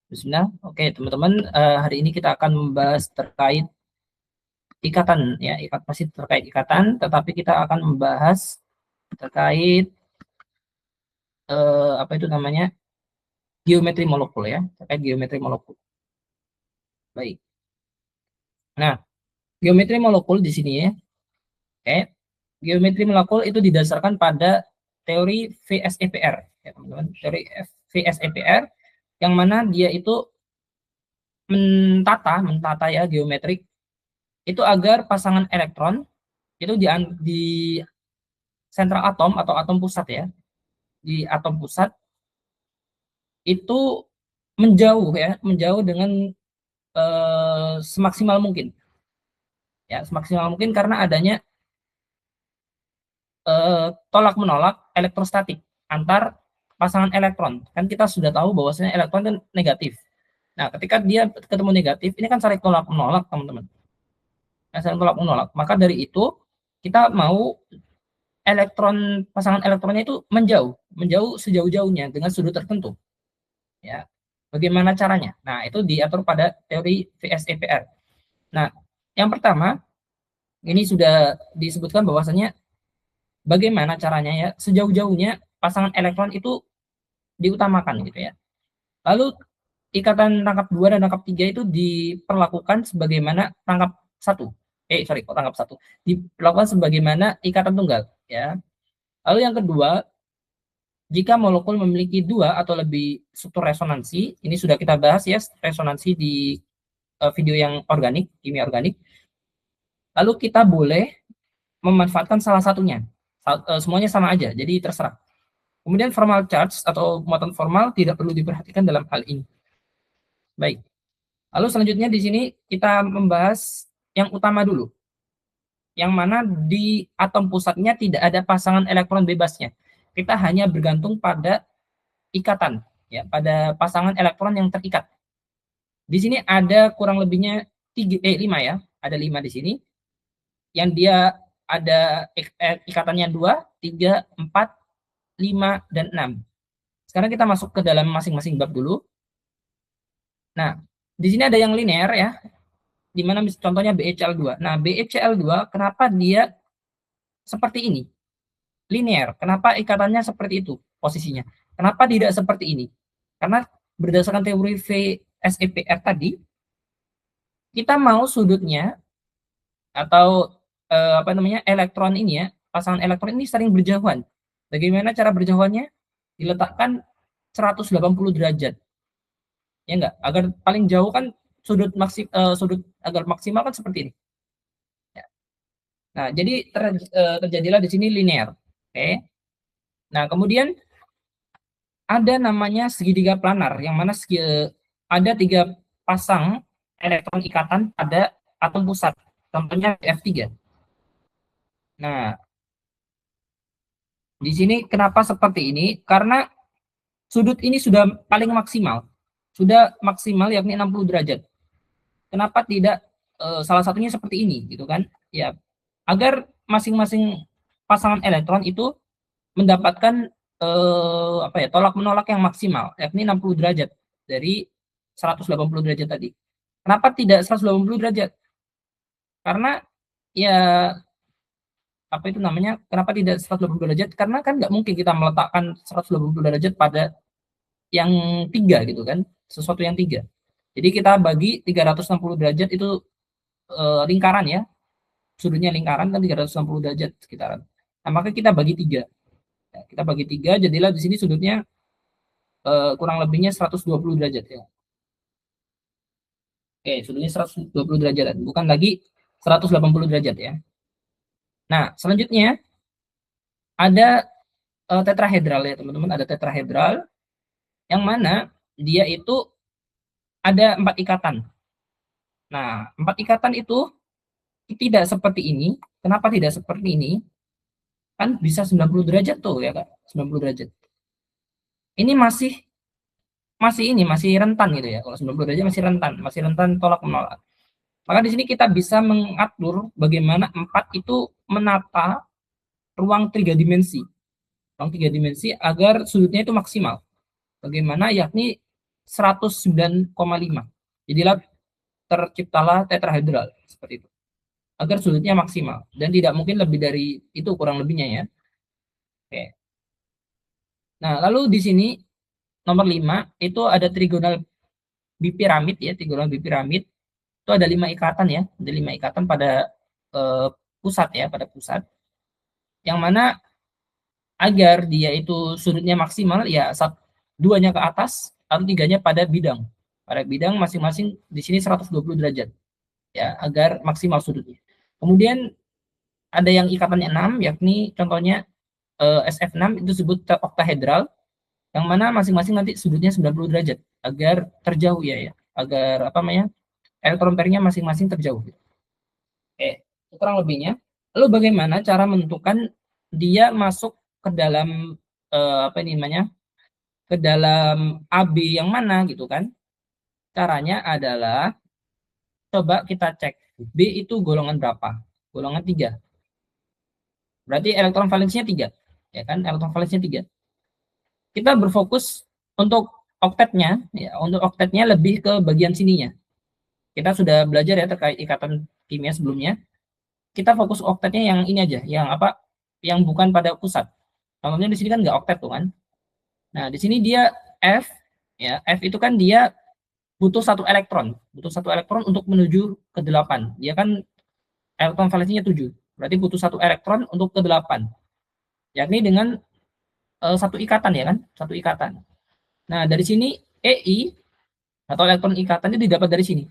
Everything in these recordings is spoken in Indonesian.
Bismillah. Oke, teman-teman, hari ini kita akan membahas terkait ikatan ya, masih terkait ikatan, tetapi kita akan membahas terkait apa itu namanya? Geometri molekul ya, terkait geometri molekul. Baik. Nah, geometri molekul di sini ya. Oke. Geometri molekul itu didasarkan pada teori VSEPR ya, teman-teman. Teori VSEPR yang mana dia itu mentata ya geometrik itu agar pasangan elektron itu di sentral atom atau atom pusat ya, di atom pusat itu menjauh dengan semaksimal mungkin ya, semaksimal mungkin karena adanya tolak menolak elektrostatik antar pasangan elektron. Kan kita sudah tahu bahwasanya elektron itu negatif. Nah, ketika dia ketemu negatif, ini kan saling tolak menolak, teman-teman. Saling tolak menolak. Maka dari itu kita mau pasangan elektronnya itu menjauh sejauh-jauhnya dengan sudut tertentu. Ya, bagaimana caranya? Nah, itu diatur pada teori VSEPR. Nah, yang pertama, ini sudah disebutkan bahwasanya bagaimana caranya ya sejauh-jauhnya pasangan elektron itu diutamakan gitu ya. Lalu ikatan rangkap 2 dan rangkap 3 itu diperlakukan sebagaimana rangkap 1. Sorry, kok rangkap 1. Diperlakukan sebagaimana ikatan tunggal ya. Lalu yang kedua, jika molekul memiliki 2 atau lebih struktur resonansi, ini sudah kita bahas ya resonansi di video yang organik, kimia organik. Lalu kita boleh memanfaatkan salah satunya. Semuanya sama aja, jadi terserah. Kemudian formal charge atau muatan formal tidak perlu diperhatikan dalam hal ini. Baik. Lalu selanjutnya di sini kita membahas yang utama dulu. Yang mana di atom pusatnya tidak ada pasangan elektron bebasnya. Kita hanya bergantung pada ikatan, ya, pada pasangan elektron yang terikat. Di sini ada kurang lebihnya 5 ya, ada 5 di sini. Yang dia ada ikatannya 2, 3, 4, 5, dan 6. Sekarang kita masuk ke dalam masing-masing bab dulu. Nah, di sini ada yang linear ya, di mana contohnya BeCl2. Nah, BeCl2 kenapa dia seperti ini? Linear. Kenapa ikatannya seperti itu posisinya? Kenapa tidak seperti ini? Karena berdasarkan teori VSEPR tadi, kita mau sudutnya atau apa namanya elektron ini ya, pasangan elektron ini sering berjauhan. Bagaimana cara berjauhannya? Diletakkan 180 derajat. Ya enggak? Agar paling jauh kan sudut agar maksimal kan seperti ini. Ya. Nah, jadi terjadilah di sini linear. Oke. Nah, kemudian ada namanya segitiga planar yang mana ada 3 pasang elektron ikatan pada atom pusat. Contohnya F3. Nah, di sini kenapa seperti ini? Karena sudut ini sudah paling maksimal. Sudah maksimal yakni 60 derajat. Kenapa tidak salah satunya seperti ini gitu kan? Ya, agar masing-masing pasangan elektron itu mendapatkan apa ya, tolak menolak yang maksimal yakni 60 derajat dari 180 derajat tadi. Kenapa tidak 180 derajat? Karena ya apa itu namanya? Kenapa tidak 180 derajat? Karena kan nggak mungkin kita meletakkan 180 derajat pada yang 3 gitu kan, sesuatu yang 3. Jadi kita bagi 360 derajat itu lingkaran ya, sudutnya lingkaran kan 360 derajat sekitaran. Nah, maka kita bagi 3. Ya, kita bagi 3, jadilah di sini sudutnya kurang lebihnya 120 derajat ya. Oke, sudutnya 120 derajat, bukan lagi 180 derajat ya. Nah, selanjutnya ada tetrahedral ya teman-teman, ada tetrahedral yang mana dia itu ada 4 ikatan. Nah, 4 ikatan itu tidak seperti ini. Kenapa tidak seperti ini? Kan bisa 90 derajat tuh ya Kak, 90 derajat. Ini masih rentan gitu ya. Kalau 90 derajat masih rentan tolak menolak. Maka di sini kita bisa mengatur bagaimana 4 itu menata ruang 3 dimensi. Ruang 3 dimensi agar sudutnya itu maksimal. Bagaimana yakni 109,5. Jadilah terciptalah tetrahedral seperti itu. Agar sudutnya maksimal dan tidak mungkin lebih dari itu kurang lebihnya ya. Oke. Nah, lalu di sini nomor 5 itu ada trigonal bipiramid ya, trigonal bipiramid. Itu ada 5 ikatan ya, ada 5 ikatan pada pusat ya, pada pusat. Yang mana agar dia itu sudutnya maksimal ya duanya ke atas atau tiganya pada bidang. Pada bidang masing-masing di sini 120 derajat ya, agar maksimal sudutnya. Kemudian ada yang ikatannya 6, yakni contohnya SF6 itu disebut oktahedral, yang mana masing-masing nanti sudutnya 90 derajat agar terjauh ya, agar apa namanya elektron pairnya masing-masing terjauh. Oke, kurang lebihnya. Lalu bagaimana cara menentukan dia masuk ke dalam apa ini namanya, ke dalam AB yang mana gitu kan? Caranya adalah coba kita cek B itu golongan berapa? Golongan 3. Berarti elektron valensinya 3. Ya kan? Elektron valensinya 3. Kita berfokus untuk oktetnya, ya, untuk oktetnya lebih ke bagian sininya. Kita sudah belajar ya terkait ikatan kimia sebelumnya. Kita fokus oktetnya yang ini aja, yang apa? Yang bukan pada pusat. Contohnya di sini kan nggak oktet tuh kan. Nah, di sini dia F, ya, F itu kan dia butuh satu elektron untuk menuju ke 8. Dia kan elektron valensinya 7. Berarti butuh satu elektron untuk ke 8. Yakni dengan satu ikatan ya kan, satu ikatan. Nah, dari sini EI atau elektron ikatannya didapat dari sini.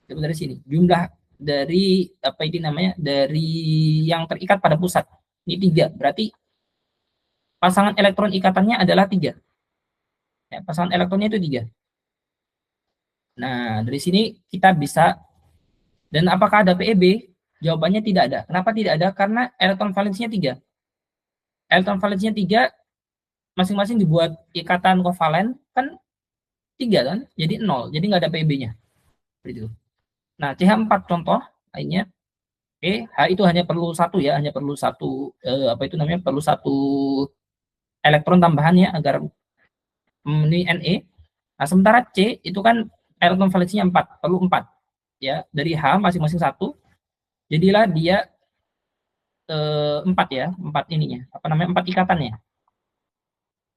Dapat dari sini. Jumlah dari apa ini namanya? Dari yang terikat pada pusat. Ini 3. Berarti pasangan elektron ikatannya adalah 3. Ya, pasangan elektronnya itu 3. Nah, dari sini kita bisa, dan apakah ada PEB? Jawabannya tidak ada. Kenapa tidak ada? Karena elektron valensinya 3. Elektron valensinya 3, masing-masing dibuat ikatan kovalen, kan 3 kan? Jadi 0. Jadi nggak ada PEB-nya. Seperti itu. Nah, CH4 contoh lainnya. Oke, H itu hanya perlu satu ya, hanya perlu satu apa itu namanya? Perlu satu elektron tambahan ya agar memenuhi Ne. Nah, sementara C itu kan elektron valensinya 4, perlu 4. Ya, dari H masing-masing satu. Jadilah dia 4 ya, 4 ininya. Apa namanya? 4 ikatannya.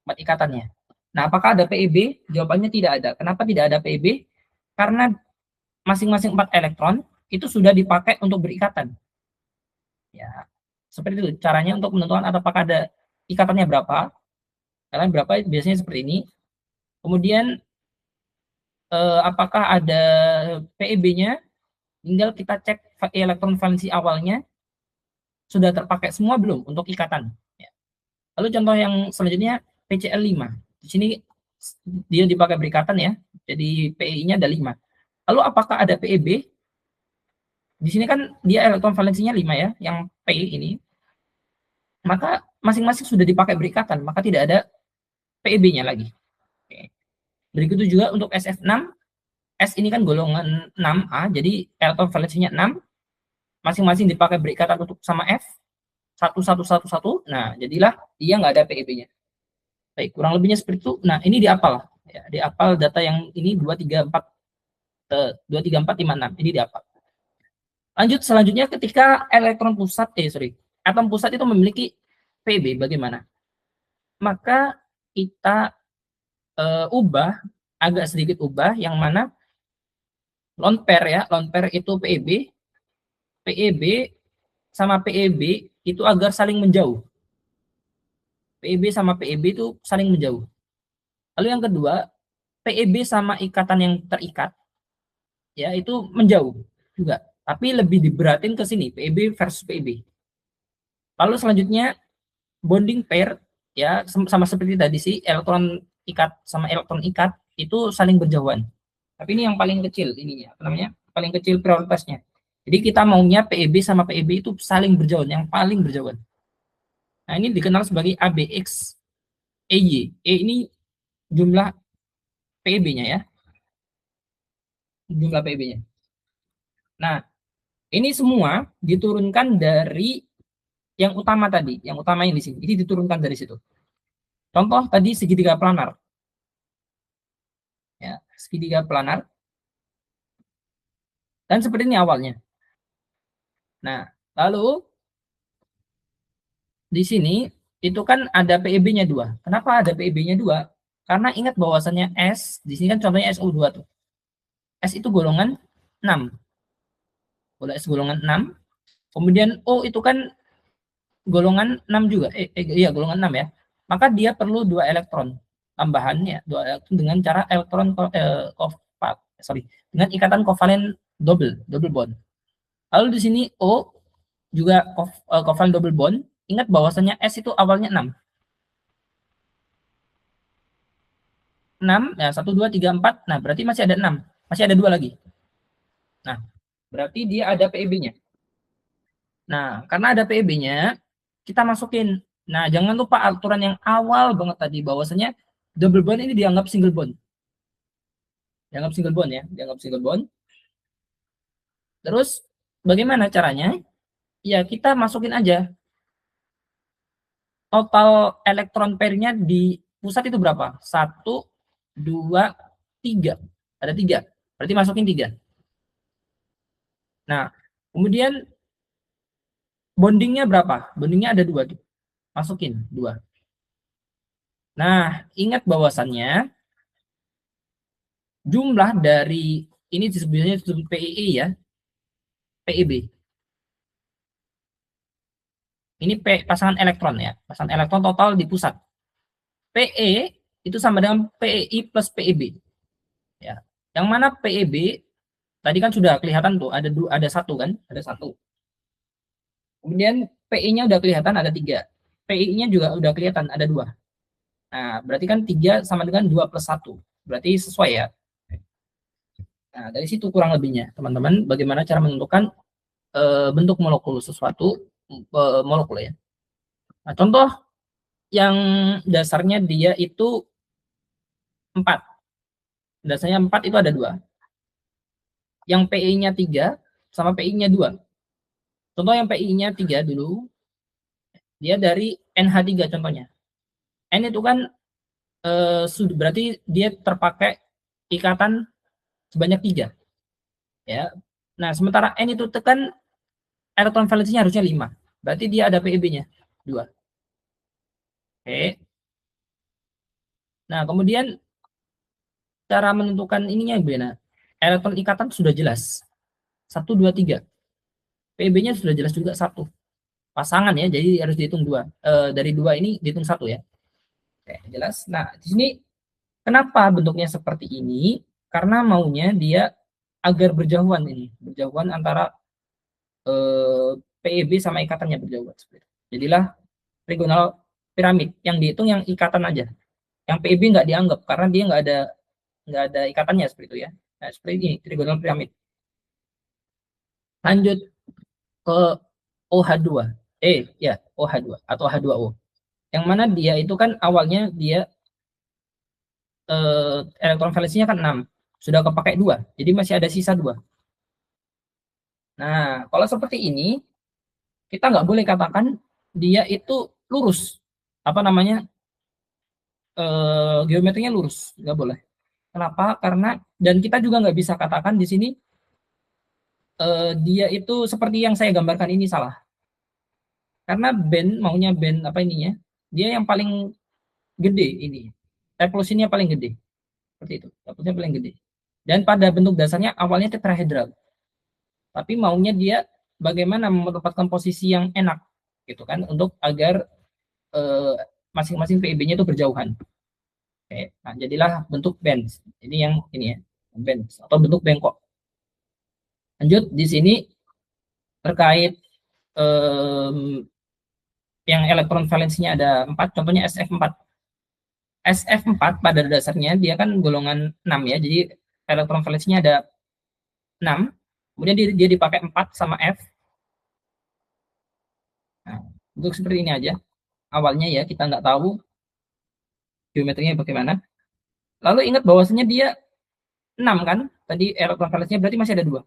4 ikatannya. Nah, apakah ada PEB? Jawabannya tidak ada. Kenapa tidak ada PEB? Karena masing-masing 4 elektron itu sudah dipakai untuk berikatan. Ya, seperti itu caranya untuk menentukan apakah ada ikatannya berapa. Karena berapa biasanya seperti ini. Kemudian apakah ada PEB-nya? Tinggal kita cek elektron valensi awalnya sudah terpakai semua belum untuk ikatan. Ya. Lalu contoh yang selanjutnya PCl5. Di sini dia dipakai berikatan ya. Jadi PEI-nya ada 5. Lalu apakah ada PEB? Di sini kan dia elektron valensinya 5 ya, yang P ini. Maka masing-masing sudah dipakai berikatan, maka tidak ada PEB-nya lagi. Oke. Berikut juga untuk SF6. S ini kan golongan 6A, jadi elektron valensinya 6. Masing-masing dipakai berikatan untuk sama F. 1111. Nah, jadilah dia nggak ada PEB-nya. Baik, kurang lebihnya seperti itu. Nah, ini diapal. Ya, diapal data yang ini 2, 3, 4, 5, 6. Ini diapal. Lanjut selanjutnya ketika elektron pusat, atom pusat itu memiliki PB, bagaimana? Maka kita ubah, agak sedikit ubah, yang mana lone pair ya, lone pair itu PEB sama PEB itu agar saling menjauh. PEB sama PEB itu saling menjauh. Lalu yang kedua, PEB sama ikatan yang terikat, ya itu menjauh juga. Tapi lebih diberatin ke sini, PEB versus PEB. Lalu selanjutnya bonding pair ya sama seperti tadi sih, elektron ikat sama elektron ikat itu saling berjauhan. Tapi ini yang paling kecil ininya, apa namanya? Paling kecil prioritasnya. Jadi kita maunya PEB sama PEB itu saling berjauhan, yang paling berjauhan. Nah, ini dikenal sebagai ABX EY. E ini jumlah PEB-nya ya. Jumlah PEB-nya. Nah, ini semua diturunkan dari yang utama tadi, yang utama yang di sini. Ini diturunkan dari situ. Contoh tadi segitiga planar. segitiga planar. Dan seperti ini awalnya. Nah, lalu di sini itu kan ada PEB-nya 2. Kenapa ada PEB-nya 2? Karena ingat bahwasannya S, di sini kan contohnya SO2 tuh. S itu golongan 6. Kalau S golongan 6, kemudian O itu kan golongan 6 juga. Iya, golongan 6 ya. Maka dia perlu 2 elektron tambahannya, 2 elektron dengan cara elektron dengan ikatan kovalen double bond. Lalu di sini O juga kovalen double bond. Ingat bahwasannya S itu awalnya 6. 6, ya 1, 2, 3, 4. Nah, berarti masih ada 6. Masih ada 2 lagi. Nah, berarti dia ada PEB-nya. Nah, karena ada PEB-nya, kita masukin. Nah, jangan lupa aturan yang awal banget tadi, bahwasanya double bond ini dianggap single bond. Dianggap single bond ya, dianggap single bond. Terus, bagaimana caranya? Ya, kita masukin aja. Total elektron pair-nya di pusat itu berapa? 1, 2, 3. Ada 3. Berarti masukin 3. Nah, kemudian bondingnya berapa? Bondingnya ada 2 tuh. Masukin 2. Nah, ingat bahwasannya jumlah dari ini disebutnya PEE ya, PEB. Ini pasangan elektron ya, pasangan elektron total di pusat. PE itu sama dengan PEI plus PEB. Ya. Yang mana PEB tadi kan sudah kelihatan tuh ada 1 kan, ada 1. Kemudian PE-nya udah kelihatan ada 3. PI-nya juga udah kelihatan ada 2. Nah, berarti kan 3 sama dengan 2 plus 1. Berarti sesuai ya. Nah, dari situ kurang lebihnya, teman-teman, bagaimana cara menentukan bentuk molekul sesuatu, molekul ya. Nah, contoh yang dasarnya dia itu 4. Dasarnya 4 itu ada 2. Yang PI-nya 3 sama PI-nya 2. Contoh yang PI-nya 3 dulu, dia dari NH3 contohnya. N itu kan berarti dia terpakai ikatan sebanyak 3. Ya. Nah, sementara N itu tekan elektron valensinya harusnya 5. Berarti dia ada PEB-nya 2. Oke. Nah, kemudian cara menentukan ininya gimana? Elektron ikatan sudah jelas. 1, 2, 3. PEB-nya sudah jelas juga 1. Pasangan ya, jadi harus dihitung 2. Dari 2 ini dihitung 1 ya. Oke, jelas. Nah, di sini kenapa bentuknya seperti ini? Karena maunya dia agar berjauhan ini. Berjauhan antara PEB sama ikatannya berjauhan. Jadilah trigonal piramid. Yang dihitung yang ikatan aja. Yang PEB nggak dianggap karena dia nggak ada ikatannya seperti itu ya. Nah, seperti ini trigonal piramid. Lanjut ke OH2. Ya, OH2 atau H2O. Yang mana dia itu kan awalnya dia elektron valensinya kan 6. Sudah kepakai 2. Jadi masih ada sisa 2. Nah, kalau seperti ini kita nggak boleh katakan dia itu lurus. Apa namanya? Geometrinya lurus, nggak boleh. Kenapa? Karena dan kita juga nggak bisa katakan di sini dia itu seperti yang saya gambarkan ini salah. Karena band maunya band apa ininya? Dia yang paling gede ini. Repulsinya paling gede. Seperti itu. Repulsinya paling gede. Dan pada bentuk dasarnya awalnya tetrahedral. Tapi maunya dia bagaimana menempatkan posisi yang enak gitu kan untuk agar masing-masing PEB-nya itu berjauhan. Oke, nah jadilah bentuk band. Ini yang ini ya, band atau bentuk bengkok. Lanjut di sini terkait yang elektron valensinya ada 4, contohnya SF4. SF4 pada dasarnya dia kan golongan 6 ya, jadi elektron valensinya ada 6, kemudian dia dipakai 4 sama F. Nah, untuk seperti ini aja. Awalnya ya, kita nggak tahu geometrinya bagaimana. Lalu ingat bahwasanya dia 6 kan, tadi elektron valensinya berarti masih ada 2.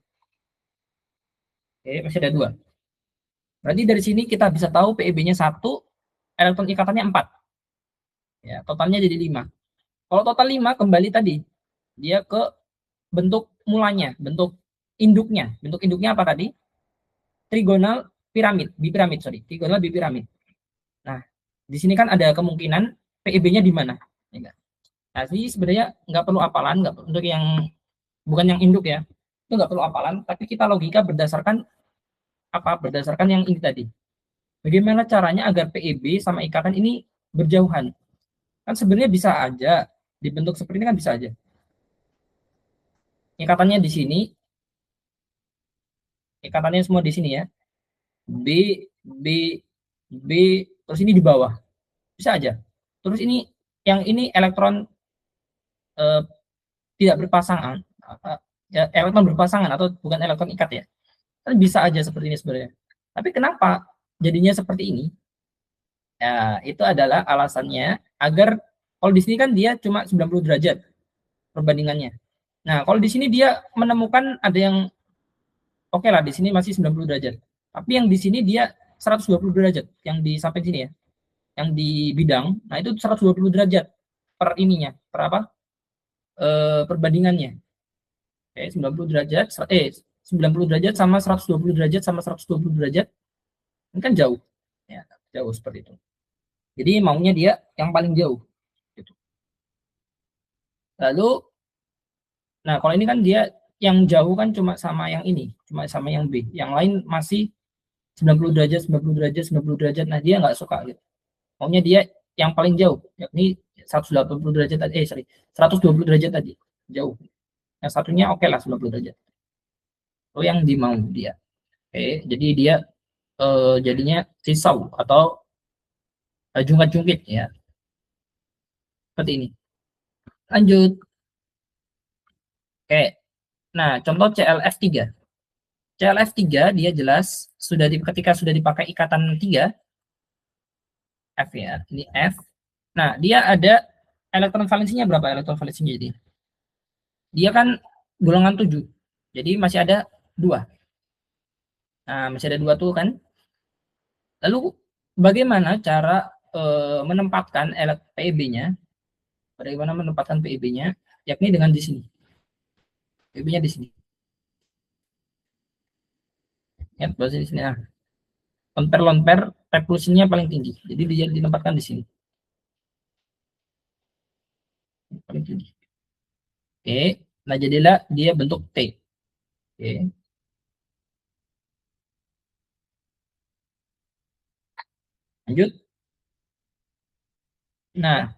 Oke, masih ada 2. Berarti dari sini kita bisa tahu PEB-nya 1, elektron ikatannya 4. Ya, totalnya jadi 5. Kalau total 5 kembali tadi. dia ke bentuk mulanya, bentuk induknya. Bentuk induknya apa tadi? Trigonal piramid, bipiramid, sorry, trigonal bipiramid. Nah, di sini kan ada kemungkinan PEB-nya di mana? Ya, nah, ini sebenarnya nggak perlu hafalan, nggak untuk yang bukan yang induk ya, itu nggak perlu hafalan, tapi kita logika berdasarkan apa? Berdasarkan yang ini tadi. Bagaimana caranya agar PEB sama ikatan ini berjauhan? Kan sebenarnya bisa aja dibentuk seperti ini kan bisa aja. Ikatannya di sini, ikatannya semua di sini ya. B, B, B, terus ini di bawah. Bisa aja. Terus ini yang ini elektron eh, tidak berpasangan, ya, elektron berpasangan atau bukan elektron ikat ya. Kan bisa aja seperti ini sebenarnya. Tapi kenapa jadinya seperti ini? Ya, itu adalah alasannya agar kalau di sini kan dia cuma 90 derajat perbandingannya. Nah, kalau di sini dia menemukan ada yang oke lah di sini masih 90 derajat. Tapi yang di sini dia 120 derajat yang di samping sini ya. Yang di bidang, nah itu 120 derajat per ininya, per apa? Perbandingannya. Oke, 90 derajat 90 derajat sama 120 derajat sama 120 derajat. Ini kan jauh. Ya, jauh seperti itu. Jadi maunya dia yang paling jauh gitu. Lalu nah kalau ini kan dia yang jauh kan cuma sama yang ini, cuma sama yang B. Yang lain masih 90 derajat, 90 derajat, 90 derajat. Nah, dia nggak suka gitu. Maunya dia yang paling jauh, yakni 180 derajat tadi, 120 derajat tadi. Jauh. Yang satunya oke lah 90 derajat. Oh, yang dimau dia. Oke, jadi dia jadinya sisau atau jungkat-jungkit ya. Seperti ini. Lanjut. Oke. Nah, contoh CLF3. CLF3 dia jelas ketika sudah dipakai ikatan 3 F ya, ini F. Nah, dia ada elektron valensinya berapa elektron valensinya jadi? Dia kan golongan 7. Jadi masih ada 2. Nah, masih ada 2 tuh kan. Lalu bagaimana cara menempatkan PEB-nya? Bagaimana menempatkan PEB-nya? Yakni dengan di sini. PEB-nya di sini. Ya, di sini. Nah, lomper repulsinya paling tinggi. Jadi dia ditempatkan di sini. Paling tinggi. Oke. Nah, jadilah dia bentuk T. Oke. Lanjut. Nah,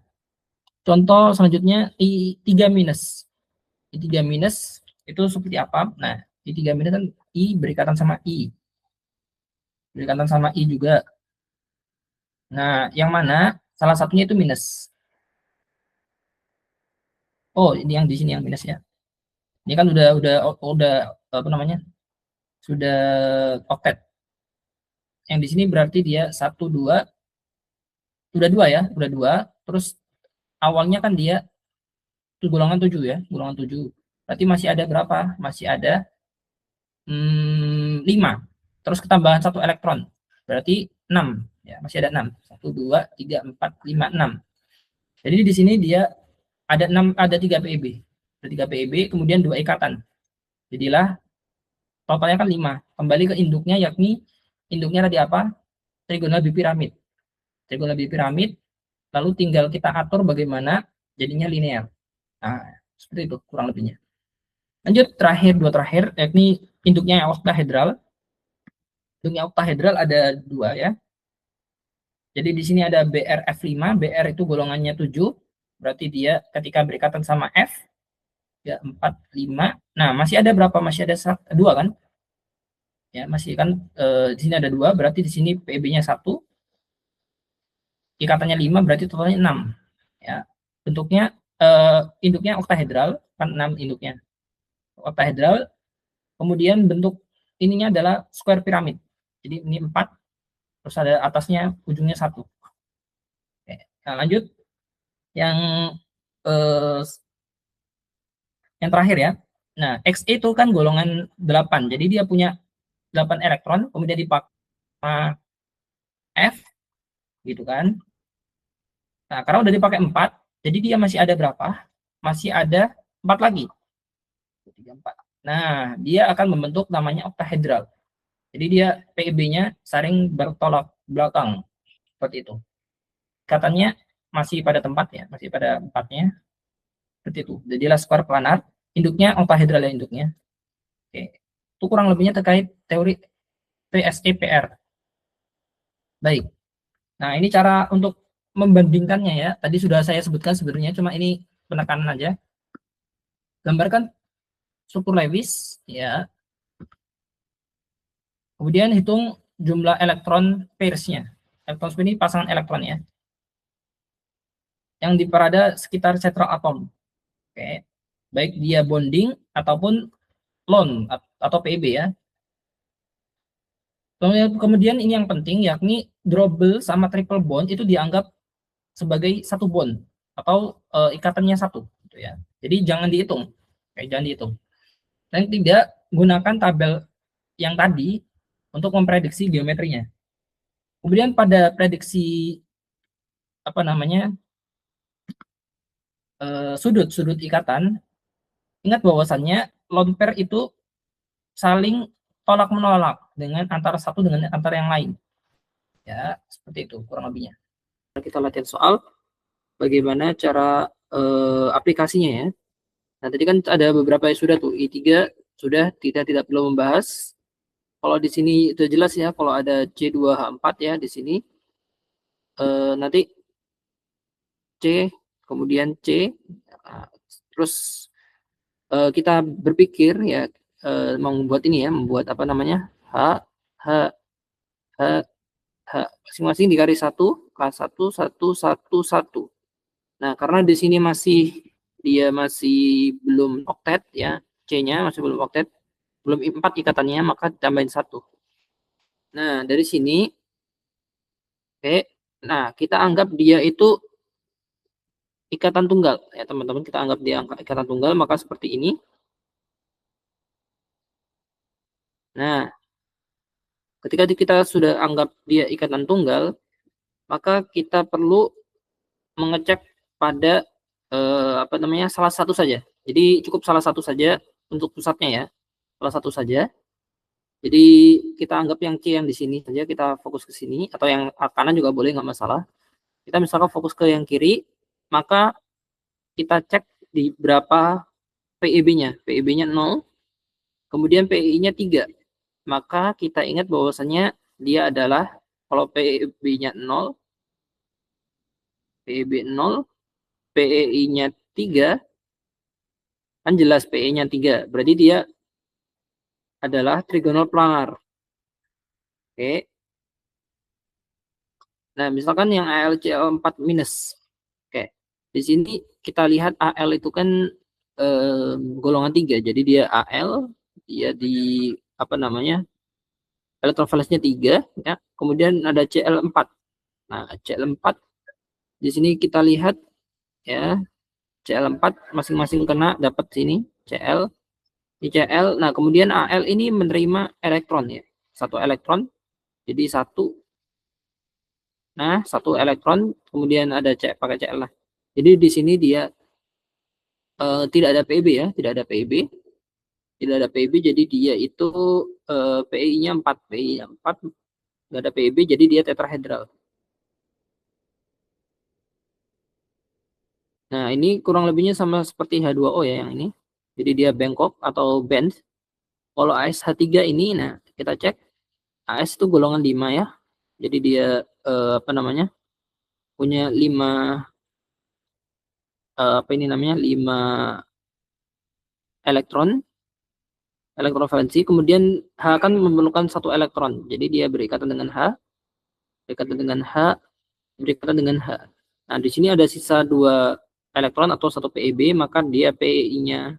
contoh selanjutnya I3 minus. I3 minus itu seperti apa? Nah, I3 minus kan I berikatan sama I. Berikatan sama I juga. Nah, yang mana salah satunya itu minus. Oh, ini yang di sini yang minus ya. Ini kan udah apa namanya? Sudah oktet. Yang di sini berarti dia 1 2 udah 2 ya, udah 2. Terus awalnya kan dia golongan 7 ya, golongan 7. Berarti masih ada berapa? Masih ada 5. Terus ketambahan 1 elektron. Berarti 6 ya, masih ada 6. 1 2 3 4 5 6. Jadi di sini dia ada 6 ada 3 PEB. Ada 3 PEB kemudian 2 ikatan. Jadilah totalnya kan 5. Kembali ke induknya yakni induknya tadi apa? Trigonal bipiramid. Trigonal bipiramid lalu tinggal kita atur bagaimana jadinya linear. Nah, seperti itu kurang lebihnya. Lanjut dua terakhir yakni induknya yang oktahedral. Induknya oktahedral ada 2 ya. Jadi di sini ada BRF5, BR itu golongannya 7, berarti dia ketika berikatan sama F ya 4 5. Nah, masih ada berapa? Masih ada 2 kan? Ya, masih kan di sini ada 2, berarti di sini PB-nya 1, ikatannya 5 berarti totalnya 6. Ya. Bentuknya induknya oktahedral, kan 6 induknya. Oktahedral. Kemudian bentuk ininya adalah square piramid. Jadi ini 4, terus ada atasnya ujungnya 1. Oke. Nah, lanjut yang eh, yang terakhir ya. Nah, X itu kan golongan 8. Jadi dia punya 8 elektron, kemudian dipakai F gitu kan. Nah, karena udah dipakai 4, jadi dia masih ada berapa? Masih ada 4 lagi. 3, 4. Nah, dia akan membentuk namanya oktahedral. Jadi dia PEB-nya saling bertolak belakang seperti itu. Katanya masih pada tempat ya, masih pada tempatnya seperti itu. Jadilah skor planar, induknya oktahedral ya induknya. Oke. Itu kurang lebihnya terkait teori PSEPR. Baik. Nah, ini cara untuk membandingkannya ya. Tadi sudah saya sebutkan sebenarnya, cuma ini penekanan aja. Gambarkan struktur Lewis ya. Kemudian hitung jumlah elektron pairs-nya. Elektron spin ini pasangan elektron ya. Yang diperada sekitar sentral atom. Oke. Baik dia bonding ataupun lone atau PEB ya. Kemudian ini yang penting yakni double sama triple bond itu dianggap sebagai satu bond atau ikatannya satu gitu ya. Jadi jangan dihitung. Oke, jangan dihitung. Dan tidak gunakan tabel yang tadi untuk memprediksi geometrinya. Kemudian pada prediksi apa namanya sudut-sudut ikatan, ingat bahwasannya lone pair itu saling tolak menolak dengan antara satu dengan antara yang lain. Ya, seperti itu kurang lebihnya. Kita latihan soal bagaimana cara aplikasinya ya. Nah, tadi kan ada beberapa yang sudah tuh, I3 sudah tidak perlu membahas. Kalau di sini itu jelas ya, kalau ada C2H4 ya di sini. Nanti C, kemudian C, terus kita berpikir ya, membuat ini ya, membuat apa namanya, H, H, H, H, masing-masing di garis 1, K1, 1, 1, 1. Nah, karena di sini dia masih belum oktet ya, C-nya masih belum oktet, belum 4 ikatannya, maka tambahin 1. Nah, dari sini, oke, nah kita anggap dia itu ikatan tunggal ya teman-teman, kita anggap dia ikatan tunggal, maka seperti ini. Nah, ketika kita sudah anggap dia ikatan tunggal, maka kita perlu mengecek pada apa namanya, salah satu saja. Jadi cukup salah satu saja untuk pusatnya ya, salah satu saja. Jadi kita anggap yang C yang di sini saja, kita fokus ke sini, atau yang kanan juga boleh, nggak masalah. Kita misalkan fokus ke yang kiri, maka kita cek di berapa PEB-nya. PEB-nya 0, kemudian PEI-nya 3. Maka kita ingat bahwasannya dia adalah, kalau PEB-nya 0, PEB 0, PEI-nya 3, kan jelas PE-nya 3. Berarti dia adalah trigonal planar. Oke. Nah, misalkan yang ALCL4 minus. Oke. Di sini kita lihat AL itu kan golongan 3. Jadi dia AL, dia di apa namanya? Elektron valensnya 3 ya. Kemudian ada CL4. Nah, CL4 di sini kita lihat ya, CL4 masing-masing kena dapat sini CL, CL. Nah, kemudian AL ini menerima elektron ya. Satu elektron. Jadi satu. Nah, satu elektron, kemudian ada C pakai CL lah. Jadi di sini dia tidak ada PEB ya, tidak ada PEB. Tidak ada PEB, jadi dia itu PEI-nya 4, PEI-nya 4, nggak ada PEB, jadi dia tetrahedral. Nah, ini kurang lebihnya sama seperti H2O ya yang ini. Jadi dia bengkok atau bend. Kalau ASH3 ini, nah kita cek AS itu golongan 5 ya. Jadi dia apa namanya? Punya 5 apa ini namanya? 5 elektron valensi, kemudian H kan memerlukan satu elektron. Jadi dia berikatan dengan H, berikatan dengan H, berikatan dengan H. Nah, di sini ada sisa 2 elektron atau satu PEB, maka dia PEI-nya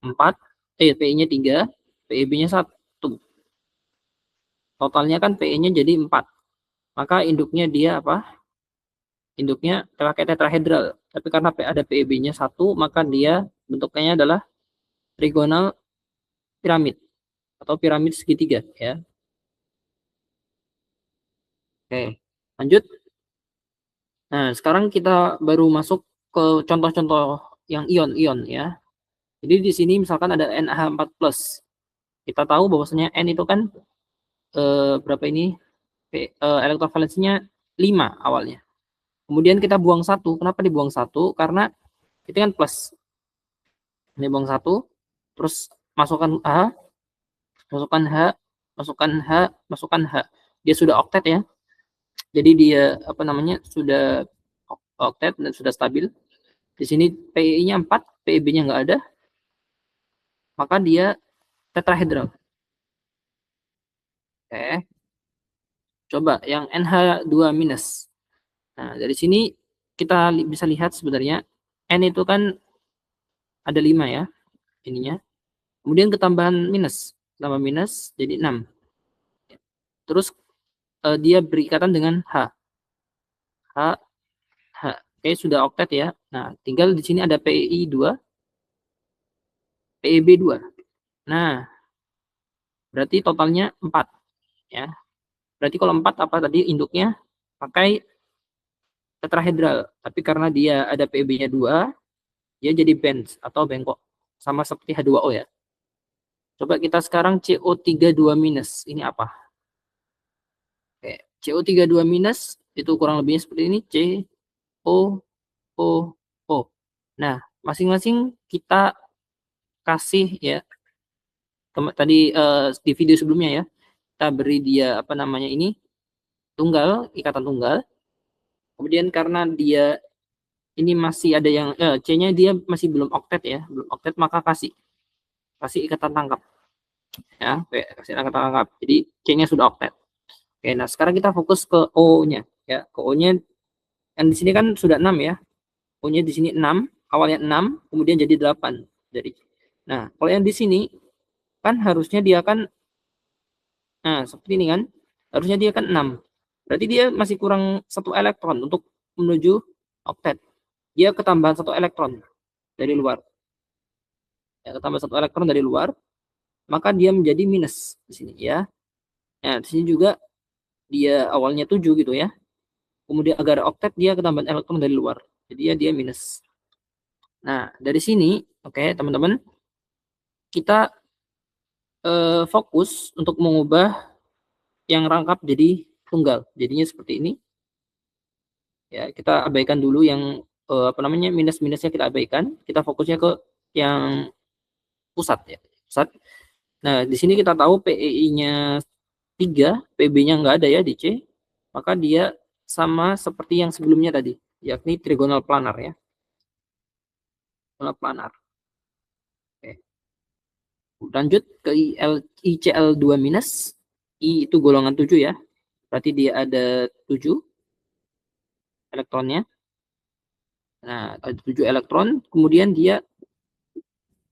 4, PEI-nya 3, PEB-nya 1. Totalnya kan PE-nya jadi 4. Maka induknya dia apa? Induknya pakai tetrahedral. Tapi karena ada PEB-nya 1, maka dia bentuknya adalah trigonal piramid atau piramid segitiga ya. Oke, lanjut. Nah, sekarang kita baru masuk ke contoh-contoh yang ion-ion ya. Jadi di sini misalkan ada NH4+. Kita tahu bahwasanya N itu kan berapa ini? Elektrovalensinya 5 awalnya. Kemudian kita buang 1. Kenapa dibuang 1? Karena itu kan plus. Ini buang 1, terus masukkan H, masukkan H, masukkan H, masukkan H. Dia sudah oktet ya. Jadi dia apa namanya? Sudah oktet dan sudah stabil. Di sini PEI-nya 4, PEB-nya nggak ada, maka dia tetrahedral. Oke. Coba yang NH2 minus. Nah, dari sini kita bisa lihat sebenarnya N itu kan ada 5 ya ininya. Kemudian ketambahan minus. Tambah minus jadi 6. Terus dia berikatan dengan H. H, H. Oke, sudah oktet ya. Nah, tinggal di sini ada PEI 2, PEB 2. Nah, berarti totalnya 4 ya. Berarti kalau 4 apa tadi induknya pakai tetrahedral. Tapi karena dia ada PEB-nya 2, dia jadi bend atau bengkok. Sama seperti H2O ya. Coba kita sekarang CO32 minus. Ini apa? Oke, CO32 minus itu kurang lebihnya seperti ini. CO, O. Nah, masing-masing kita kasih ya. Tadi di video sebelumnya ya. Kita beri dia apa namanya ini tunggal, ikatan tunggal. Kemudian karena dia ini masih ada yang C-nya dia masih belum oktet ya, belum oktet, maka kasih ikatan tangkap ya, kasih ikatan tangkap. Jadi C-nya sudah oktet. Oke, nah sekarang kita fokus ke O-nya ya, ke O-nya yang di sini kan sudah 6 ya. O-nya di sini 6, awalnya 6, kemudian jadi 8 dari. Nah, kalau yang di sini kan harusnya dia kan nah, seperti ini kan. Harusnya dia kan 6. Berarti dia masih kurang 1 elektron untuk menuju oktet. Dia ketambahan 1 elektron dari luar. Ya, ketambah 1 elektron dari luar, maka dia menjadi minus di sini ya. Nah, di sini juga dia awalnya 7 gitu ya. Kemudian agar oktet dia ketambahan elektron dari luar. Jadi ya dia minus. Nah, dari sini oke, teman-teman, kita fokus untuk mengubah yang rangkap jadi tunggal. Jadinya seperti ini. Ya, kita abaikan dulu yang apa namanya minus-minusnya kita abaikan. Kita fokusnya ke yang pusat ya. Pusat. Nah, di sini kita tahu PEI-nya 3, PB-nya nggak ada ya di C. Maka dia sama seperti yang sebelumnya tadi, yakni trigonal planar ya. Trigonal planar. Oke. Lanjut ke ICl2 minus. I itu golongan 7 ya. Berarti dia ada 7 elektronnya. Nah, ada 7 elektron, kemudian dia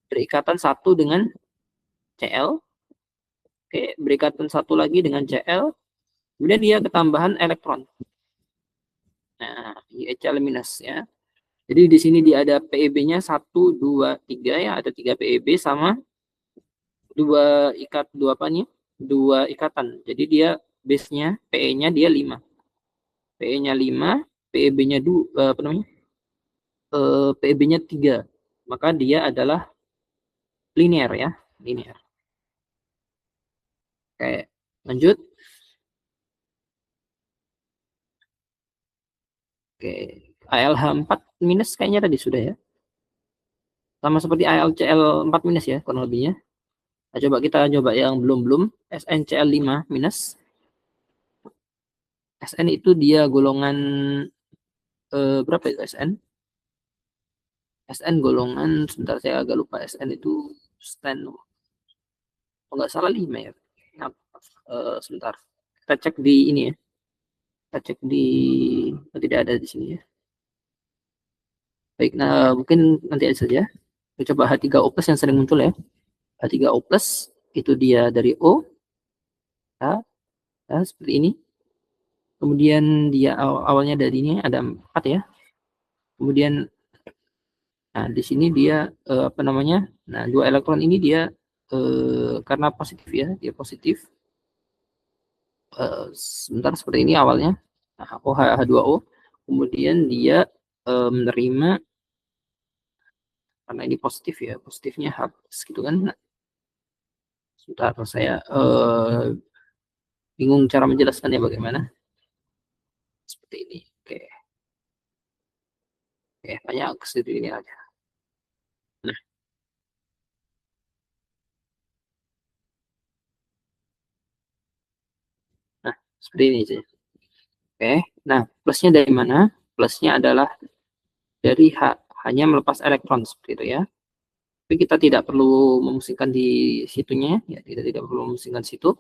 berikatan satu dengan Cl. Oke, berikatan satu lagi dengan Cl. Kemudian dia ketambahan elektron. Nah, ICl minus ya. Jadi di sini dia ada PEB-nya 1, 2, 3 ya, ada 3 PEB sama dua apa nih? 2 ikatan. Jadi dia base-nya PE-nya dia 5. PE-nya 5, PEB-nya 2 apa namanya? PEB-nya 3. Maka dia adalah linear ya, linear. Oke, lanjut. Oke, ALH4 minus kayaknya tadi sudah ya. Sama seperti ALCL4 minus ya, kurang lebihnya. Nah, coba kita coba yang belum-belum. SNCl5 minus. SN itu dia golongan berapa itu SN? SN golongan, sebentar saya agak lupa, SN itu stand, kalau nggak salah 5 ya. Nah, sebentar. Kita cek di ini ya. Kita cek di, tidak ada di sini ya. Baik, nah mungkin nanti aja saja. Kita coba H3O plus yang sering muncul ya. H3O plus itu dia dari O. Ya, ya seperti ini. Kemudian dia awalnya dari ini ada 4 ya. Kemudian nah di sini dia apa namanya? Nah, 2 elektron ini dia karena positif ya, dia positif. Sebentar seperti ini awalnya. Nah, OH2O. Kemudian dia menerima karena ini positif ya, positifnya H gitu kan. Nah, sebentar saya bingung cara menjelaskannya bagaimana. Seperti ini. Oke, oke, banyak ke situ ini aja. Nah, nah seperti ini saja. Oke, nah plusnya dari mana? Plusnya adalah dari hanya melepas elektron seperti itu ya. Tapi kita tidak perlu memusingkan di situnya, ya kita tidak perlu memusingkan situ.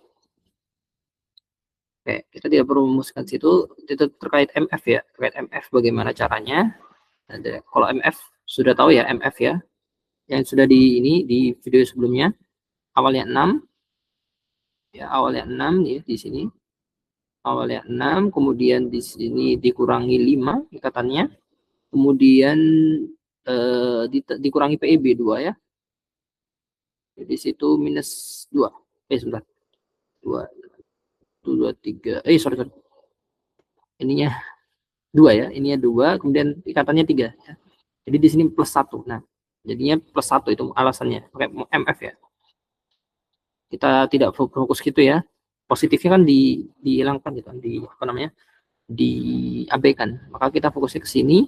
Oke, kita tidak perlu memusingkan situ. Itu terkait MF ya, terkait MF bagaimana caranya. Ada, kalau MF sudah tahu ya MF ya, yang sudah di ini di video sebelumnya awalnya 6 ya, awalnya 6 ya di sini. Awalnya 6, kemudian di sini dikurangi 5 ikatannya, kemudian dikurangi PEB 2 ya. Jadi situ minus 2. Sebentar. 2 2 3. Sorry sorry. Ininya 2 ya, ininya 2, kemudian ikatannya 3 ya. Jadi di sini plus 1. Nah, jadinya plus 1 itu alasannya pakai MF ya. Kita tidak fokus gitu ya. Positifnya kan dihilangkan gitu kan, di apa namanya? Diabaikan. Maka kita fokusnya ke sini.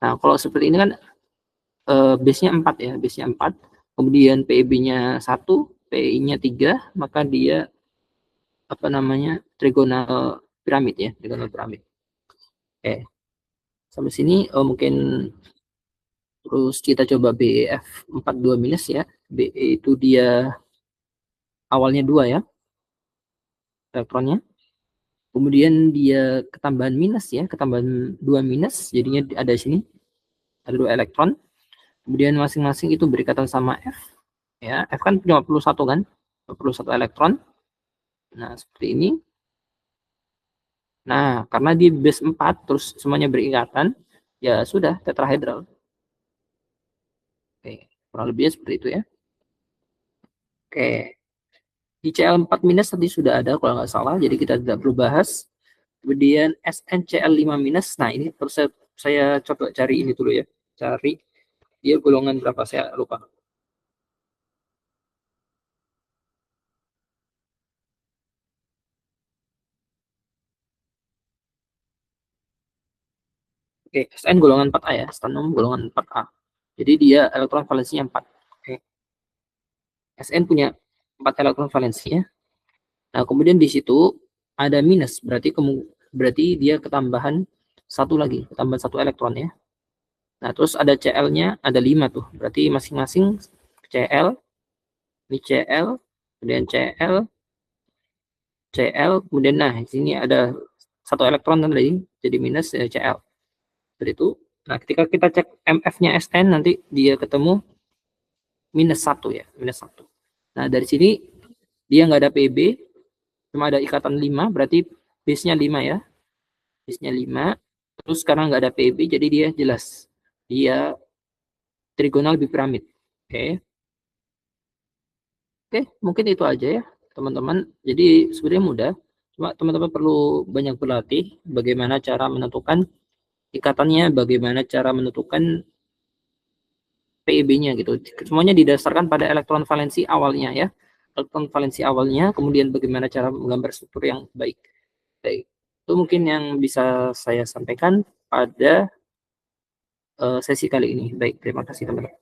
Nah, kalau seperti ini kan base-nya 4 ya, base-nya 4. Kemudian PEB-nya 1, PI-nya 3, maka dia apa namanya? Trigonal piramid ya, trigonal piramid. Oke. Sampai sini mungkin terus kita coba BEF 42 minus ya. BE itu dia awalnya 2 ya elektronnya. Kemudian dia ketambahan minus ya, ketambahan 2 minus, jadinya ada sini ada 2 elektron. Kemudian masing-masing itu berikatan sama F ya. F kan 51 kan? 51 elektron. Nah, seperti ini. Nah, karena di base 4 terus semuanya berikatan, ya sudah tetrahedral. Oke, kurang lebihnya seperti itu ya. Oke. Di CL4 minus tadi sudah ada kalau nggak salah, jadi kita tidak perlu bahas. Kemudian SNCl5 minus, nah ini terus saya coba cari ini dulu ya. Cari dia golongan berapa, saya lupa. Oke, SN golongan 4A ya, stannum golongan 4A. Jadi dia elektron valensinya 4. Oke. SN punya 4 elektron valensi ya. Nah, kemudian di situ ada minus, berarti dia ketambahan satu lagi, ketambahan 1 elektron ya. Nah, terus ada Cl-nya ada 5 tuh. Berarti masing-masing Cl, ini Cl, kemudian Cl, Cl, kemudian nah di sini ada 1 elektron tadi, jadi minus Cl. Seperti itu. Nah, ketika kita cek MF-nya Sn nanti dia ketemu minus 1 ya, minus 1. Nah, dari sini dia nggak ada PB, cuma ada ikatan 5, berarti base-nya 5 ya. Base-nya 5, terus sekarang nggak ada PB, jadi dia jelas. Dia trigonal bipiramid. Oke. Oke, mungkin itu aja ya, teman-teman. Jadi sebenarnya mudah, cuma teman-teman perlu banyak berlatih bagaimana cara menentukan ikatannya, bagaimana cara menentukan PEB-nya gitu. Semuanya didasarkan pada elektron valensi awalnya ya. Elektron valensi awalnya, kemudian bagaimana cara menggambar struktur yang baik. Baik. Itu mungkin yang bisa saya sampaikan pada sesi kali ini. Baik, terima kasih teman-teman.